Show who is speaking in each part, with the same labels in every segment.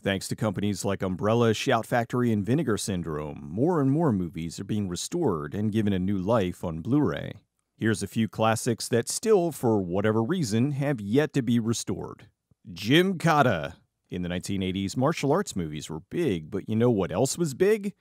Speaker 1: Thanks to companies like Umbrella, Shout Factory, and Vinegar Syndrome, more and more movies are being restored and given a new life on Blu-ray. Here's a few classics that still, for whatever reason, have yet to be restored. Gymkata. In the 1980s, martial arts movies were big, but you know what else was big?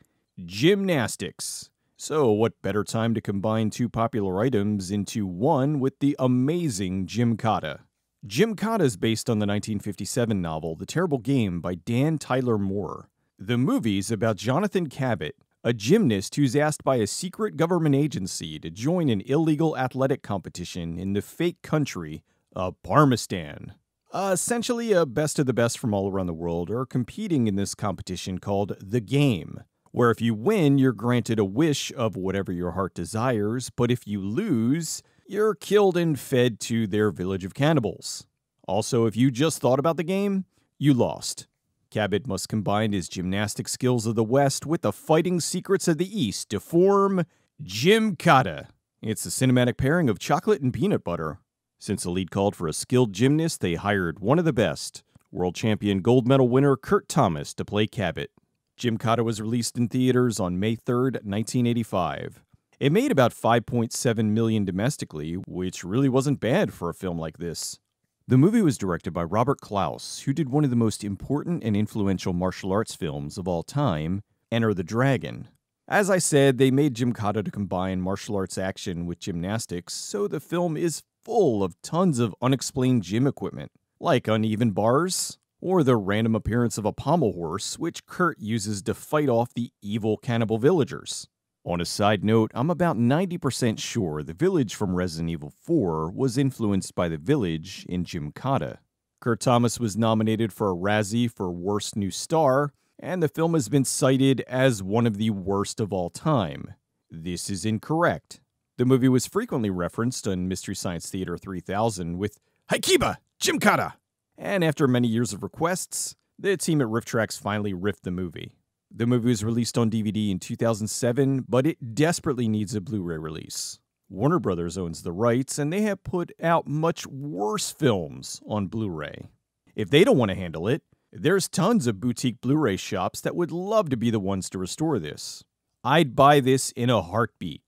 Speaker 1: Gymnastics. So what better time to combine two popular items into one with the amazing Gymkata? Gymkata is based on the 1957 novel The Terrible Game by Dan Tyler Moore. The movie's about Jonathan Cabot, a gymnast who's asked by a secret government agency to join an illegal athletic competition in the fake country of Parmistan. Essentially, a best of the best from all around the world are competing in this competition called The Game, where if you win, you're granted a wish of whatever your heart desires, but if you lose, you're killed and fed to their village of cannibals. Also, if you just thought about the game, you lost. Cabot must combine his gymnastic skills of the West with the fighting secrets of the East to form Gymkata. It's a cinematic pairing of chocolate and peanut butter. Since the lead called for a skilled gymnast, they hired one of the best, world champion gold medal winner Kurt Thomas, to play Cabot. Gymkata was released in theaters on May 3rd, 1985. It made about $5.7 million domestically, which really wasn't bad for a film like this. The movie was directed by Robert Klaus, who did one of the most important and influential martial arts films of all time, Enter the Dragon. As I said, they made Gymkata to combine martial arts action with gymnastics, so the film is full of tons of unexplained gym equipment, like uneven bars, or the random appearance of a pommel horse, which Kurt uses to fight off the evil cannibal villagers. On a side note, I'm about 90% sure the village from Resident Evil 4 was influenced by the village in Gymkata. Kurt Thomas was nominated for a Razzie for Worst New Star, and the film has been cited as one of the worst of all time. This is incorrect. The movie was frequently referenced on Mystery Science Theater 3000 with Haikiba! Gymkata! And after many years of requests, the team at RiffTrax finally riffed the movie. The movie was released on DVD in 2007, but it desperately needs a Blu-ray release. Warner Brothers owns the rights, and they have put out much worse films on Blu-ray. If they don't want to handle it, there's tons of boutique Blu-ray shops that would love to be the ones to restore this. I'd buy this in a heartbeat.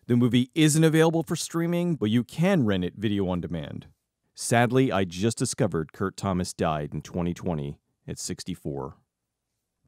Speaker 1: The movie isn't available for streaming, but you can rent it video on demand. Sadly, I just discovered Kurt Thomas died in 2020 at 64.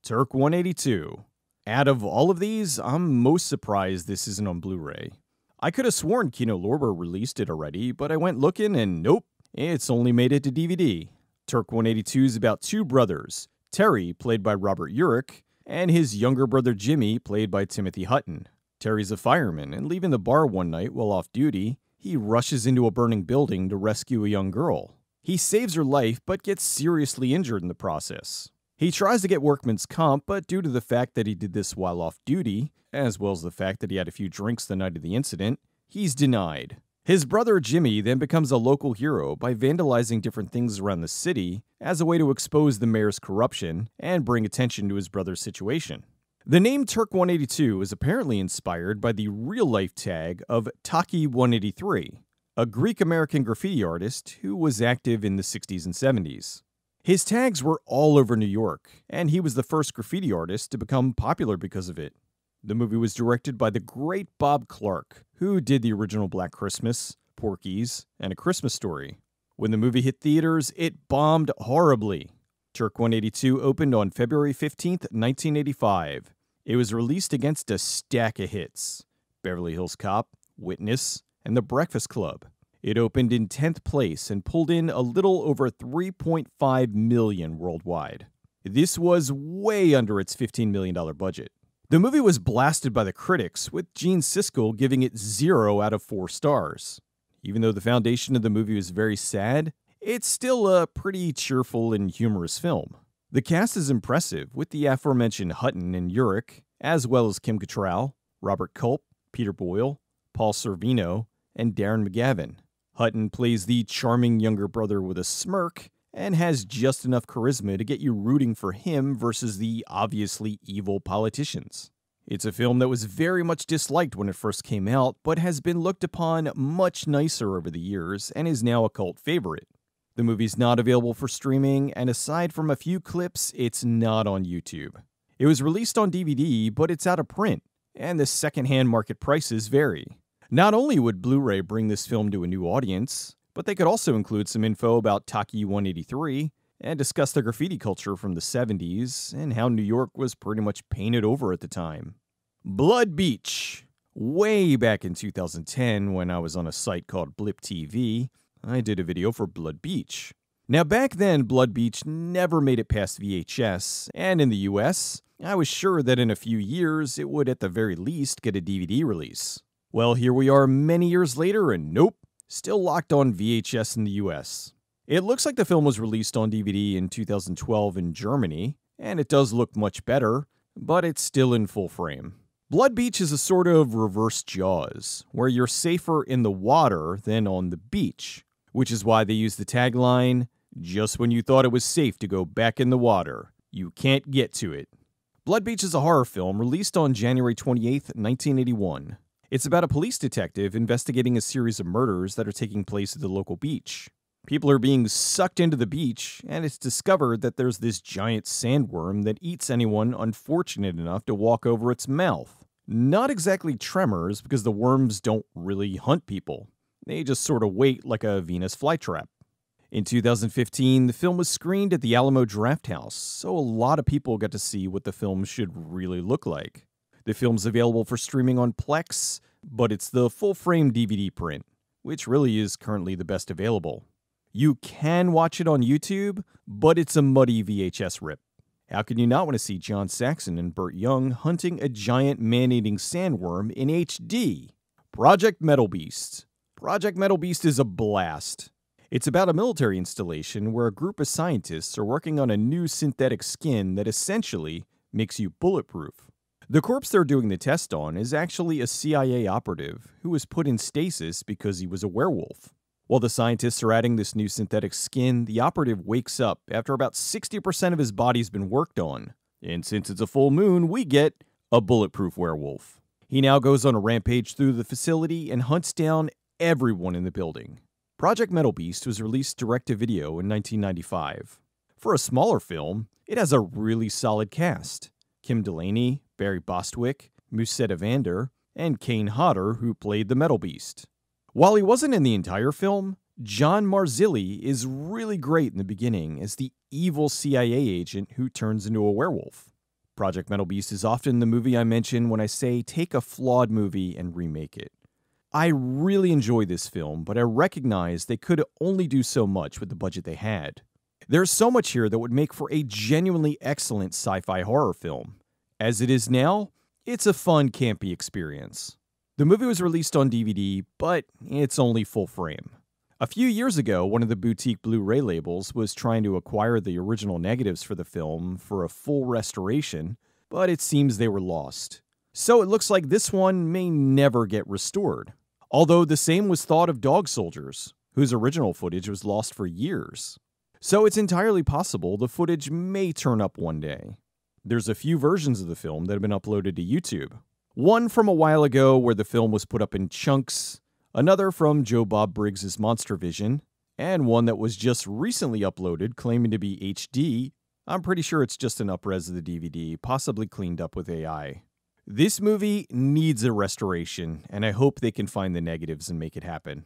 Speaker 1: Turk 182. Out of all of these, I'm most surprised this isn't on Blu-ray. I could have sworn Kino Lorber released it already, but I went looking and nope, it's only made it to DVD. Turk 182 is about two brothers, Terry, played by Robert Urich, and his younger brother Jimmy, played by Timothy Hutton. Terry's a fireman, and leaving the bar one night while off duty, he rushes into a burning building to rescue a young girl. He saves her life, but gets seriously injured in the process. He tries to get workman's comp, but due to the fact that he did this while off duty, as well as the fact that he had a few drinks the night of the incident, he's denied. His brother Jimmy then becomes a local hero by vandalizing different things around the city as a way to expose the mayor's corruption and bring attention to his brother's situation. The name Turk 182 is apparently inspired by the real-life tag of Taki 183, a Greek-American graffiti artist who was active in the 60s and 70s. His tags were all over New York, and he was the first graffiti artist to become popular because of it. The movie was directed by the great Bob Clark, who did the original Black Christmas, Porky's, and A Christmas Story. When the movie hit theaters, it bombed horribly. Turk 182 opened on February 15th, 1985. It was released against a stack of hits: Beverly Hills Cop, Witness, and The Breakfast Club. It opened in 10th place and pulled in a little over $3.5 million worldwide. This was way under its $15 million budget. The movie was blasted by the critics, with Gene Siskel giving it 0 out of 4 stars. Even though the foundation of the movie was very sad, it's still a pretty cheerful and humorous film. The cast is impressive, with the aforementioned Hutton and Urich, as well as Kim Cattrall, Robert Culp, Peter Boyle, Paul Sorvino, and Darren McGavin. Hutton plays the charming younger brother with a smirk, and has just enough charisma to get you rooting for him versus the obviously evil politicians. It's a film that was very much disliked when it first came out, but has been looked upon much nicer over the years and is now a cult favorite. The movie's not available for streaming, and aside from a few clips, it's not on YouTube. It was released on DVD, but it's out of print, and the secondhand market prices vary. Not only would Blu-ray bring this film to a new audience, but they could also include some info about Taki 183 and discuss the graffiti culture from the 70s and how New York was pretty much painted over at the time. Blood Beach. Way back in 2010, when I was on a site called Blip TV, I did a video for Blood Beach. Now back then, Blood Beach never made it past VHS, and in the US, I was sure that in a few years it would at the very least get a DVD release. Well, here we are many years later, and nope, still locked on VHS in the US. It looks like the film was released on DVD in 2012 in Germany, and it does look much better, but it's still in full frame. Blood Beach is a sort of reverse Jaws, where you're safer in the water than on the beach, which is why they use the tagline, "Just when you thought it was safe to go back in the water, you can't get to it." Blood Beach is a horror film released on January 28, 1981. It's about a police detective investigating a series of murders that are taking place at the local beach. People are being sucked into the beach, and it's discovered that there's this giant sandworm that eats anyone unfortunate enough to walk over its mouth. Not exactly tremors, because the worms don't really hunt people. They just sort of wait like a Venus flytrap. In 2015, the film was screened at the Alamo Drafthouse, so a lot of people got to see what the film should really look like. The film's available for streaming on Plex, but it's the full-frame DVD print, which really is currently the best available. You can watch it on YouTube, but it's a muddy VHS rip. How can you not want to see John Saxon and Burt Young hunting a giant man-eating sandworm in HD? Project Metalbeast. Project Metalbeast is a blast. It's about a military installation where a group of scientists are working on a new synthetic skin that essentially makes you bulletproof. The corpse they're doing the test on is actually a CIA operative who was put in stasis because he was a werewolf. While the scientists are adding this new synthetic skin, the operative wakes up after about 60% of his body's been worked on. And since it's a full moon, we get a bulletproof werewolf. He now goes on a rampage through the facility and hunts down everyone in the building. Project Metalbeast was released direct-to-video in 1995. For a smaller film, it has a really solid cast. Kim Delaney, Barry Bostwick, Musetta Vander, and Kane Hodder, who played the Metalbeast. While he wasn't in the entire film, John Marzilli is really great in the beginning as the evil CIA agent who turns into a werewolf. Project Metalbeast is often the movie I mention when I say take a flawed movie and remake it. I really enjoy this film, but I recognize they could only do so much with the budget they had. There's so much here that would make for a genuinely excellent sci-fi horror film. As it is now, it's a fun, campy experience. The movie was released on DVD, but it's only full frame. A few years ago, one of the boutique Blu-ray labels was trying to acquire the original negatives for the film for a full restoration, but it seems they were lost. So it looks like this one may never get restored. Although the same was thought of Dog Soldiers, whose original footage was lost for years. So it's entirely possible the footage may turn up one day. There's a few versions of the film that have been uploaded to YouTube. One from a while ago where the film was put up in chunks, another from Joe Bob Briggs' Monster Vision, and one that was just recently uploaded claiming to be HD. I'm pretty sure it's just an up-res of the DVD, possibly cleaned up with AI. This movie needs a restoration, and I hope they can find the negatives and make it happen.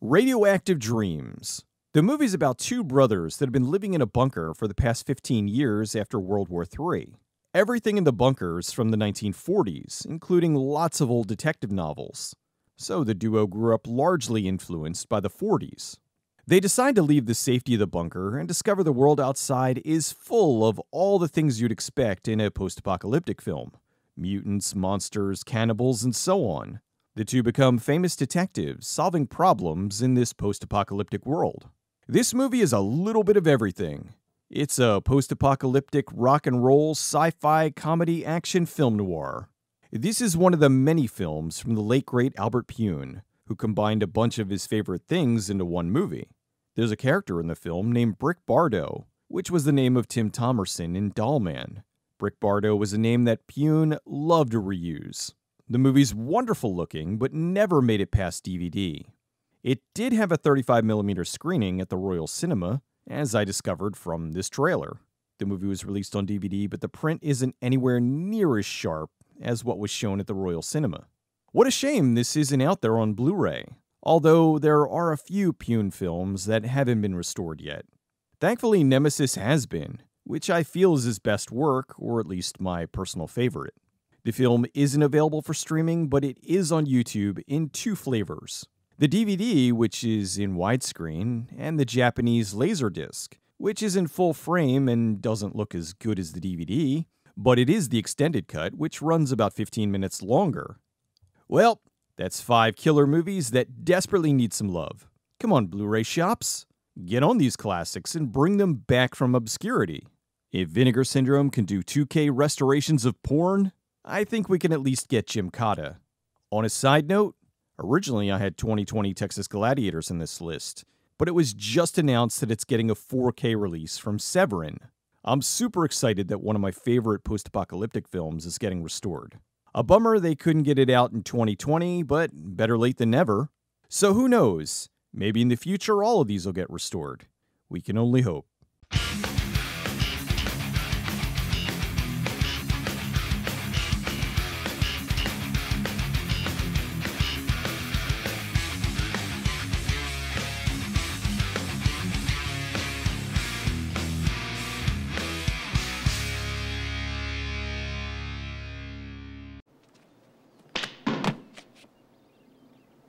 Speaker 1: Radioactive Dreams. The movie's about two brothers that have been living in a bunker for the past 15 years after World War III. Everything in the bunker is from the 1940s, including lots of old detective novels. So the duo grew up largely influenced by the 40s. They decide to leave the safety of the bunker and discover the world outside is full of all the things you'd expect in a post-apocalyptic film. Mutants, monsters, cannibals, and so on. The two become famous detectives, solving problems in this post-apocalyptic world. This movie is a little bit of everything. It's a post-apocalyptic rock and roll, sci-fi, comedy, action film noir. This is one of the many films from the late great Albert Pyun, who combined a bunch of his favorite things into one movie. There's a character in the film named Brick Bardo, which was the name of Tim Thomerson in Dollman. Brick Bardo was a name that Pyun loved to reuse. The movie's wonderful looking, but never made it past DVD. It did have a 35mm screening at the Royal Cinema, as I discovered from this trailer. The movie was released on DVD, but the print isn't anywhere near as sharp as what was shown at the Royal Cinema. What a shame this isn't out there on Blu-ray, although there are a few Pune films that haven't been restored yet. Thankfully, Nemesis has been, which I feel is his best work, or at least my personal favorite. The film isn't available for streaming, but it is on YouTube in 2 flavors. The DVD, which is in widescreen, and the Japanese Laserdisc, which is in full frame and doesn't look as good as the DVD, but it is the extended cut, which runs about 15 minutes longer. Well, that's 5 killer movies that desperately need some love. Come on, Blu-ray shops. Get on these classics and bring them back from obscurity. If Vinegar Syndrome can do 2K restorations of porn, I think we can at least get Gymkata. On a side note, originally I had 2020 Texas Gladiators in this list, but it was just announced that it's getting a 4K release from Severin. I'm super excited that one of my favorite post-apocalyptic films is getting restored. A bummer they couldn't get it out in 2020, but better late than never. So who knows? Maybe in the future all of these will get restored. We can only hope.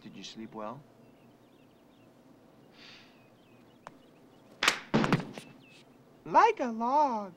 Speaker 2: Did you sleep well?
Speaker 3: Like a log.